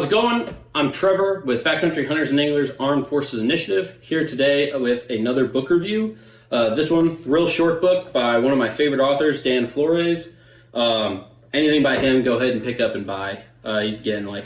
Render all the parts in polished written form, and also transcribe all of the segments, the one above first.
How's it going? I'm Trevor with Backcountry Hunters and Anglers Armed Forces Initiative, here today with another book review. This one, real short book by one of my favorite authors, Dan Flores. Anything by him, go ahead and pick up and buy. Again, like,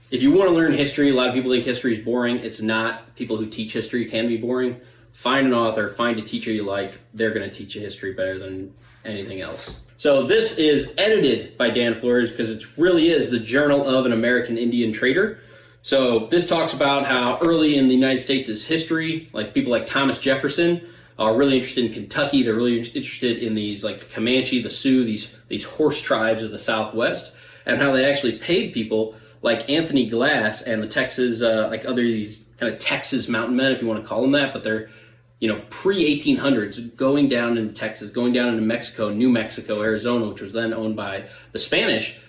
if you want to learn history, a lot of people think history is boring. It's not. People who teach history can be boring. Find an author, find a teacher you like. They're going to teach you history better than anything else. So this is edited by Dan Flores because it really is the Journal of an American Indian Trader. So this talks about how early in the United States' history, like people like Thomas Jefferson are really interested in Kentucky. They're really interested in these, like the Comanche, the Sioux, these horse tribes of the Southwest, and how they actually paid people like Anthony Glass and the Texas, like other these kind of Texas mountain men, if you want to call them that, but they're, pre-1800s, going down into Texas, going down into Mexico, New Mexico, Arizona, which was then owned by the Spanish,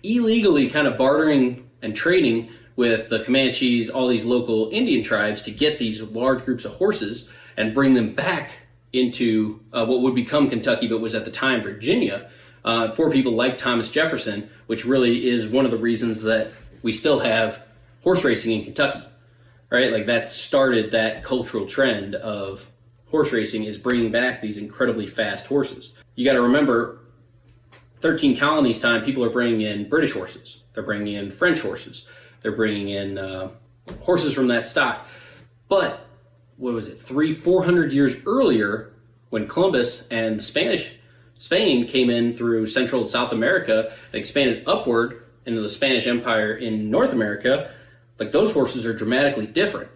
illegally kind of bartering and trading with the Comanches, all these local Indian tribes, to get these large groups of horses and bring them back into what would become Kentucky, but was at the time Virginia, for people like Thomas Jefferson, which really is one of the reasons that we still have horse racing in Kentucky. Right, like that started that cultural trend of horse racing, is bringing back these incredibly fast horses. You got to remember, 13 colonies time, people are bringing in British horses. They're bringing in French horses. They're bringing in horses from that stock. But what was it, 400 years earlier, when Columbus and the Spain came in through Central and South America and expanded upward into the Spanish Empire in North America, like those horses are dramatically different,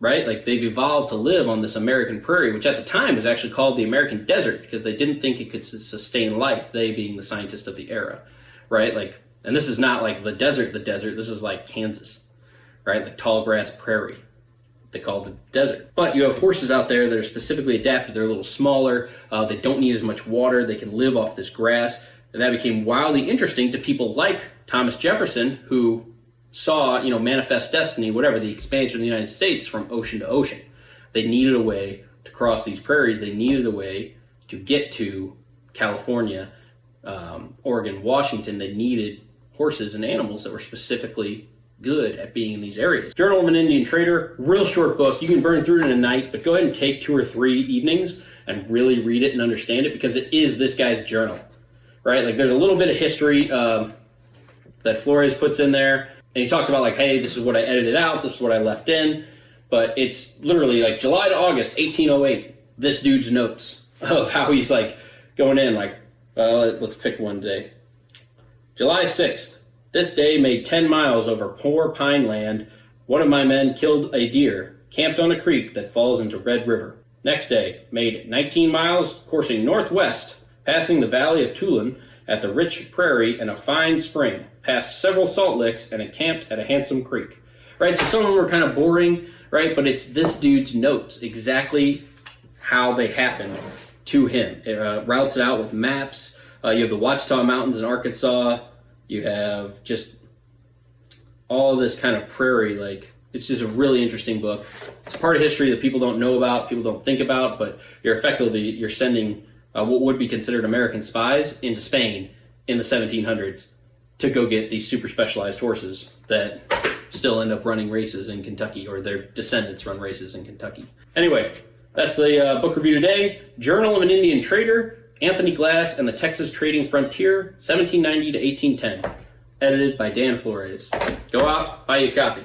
right? Like they've evolved to live on this American prairie, which at the time was actually called the American desert because they didn't think it could sustain life, they being the scientists of the era, right? Like, and this is not like the desert, this is like Kansas, right? Like tall grass prairie, they call the desert. But you have horses out there that are specifically adapted. They're a little smaller, they don't need as much water, they can live off this grass, and that became wildly interesting to people like Thomas Jefferson, who saw, manifest destiny, whatever, the expansion of the United States from ocean to ocean. They needed a way to cross these prairies. They needed a way to get to California, Oregon, Washington. They needed horses and animals that were specifically good at being in these areas. Journal of an Indian Trader, real short book. You can burn through it in a night, but go ahead and take 2 or 3 evenings and really read it and understand it, because it is this guy's journal, right? Like there's a little bit of history that Flores puts in there. And he talks about like, hey, this is what I edited out, this is what I left in. But it's literally like July to August 1808, this dude's notes of how he's like going in, like, let's pick one day. July 6th, this day made 10 miles over poor pine land. One of my men killed a deer, camped on a creek that falls into Red River. Next day, made 19 miles, coursing northwest, passing the valley of Tulin at the rich prairie and a fine spring, passed several salt licks and encamped at a handsome creek. Right, so some of them were kind of boring, right, but it's this dude's notes, exactly how they happened to him. It routes it out with maps. You have the Ouachita Mountains in Arkansas. You have just all this kind of prairie, like, it's just a really interesting book. It's a part of history that people don't know about, people don't think about, but you're sending what would be considered American spies into Spain in the 1700s to go get these super specialized horses that still end up running races in Kentucky, or their descendants run races in Kentucky. Anyway, that's the book review today. Journal of an Indian Trader, Anthony Glass and the Texas Trading Frontier, 1790 to 1810. Edited by Dan Flores. Go out, buy you a copy.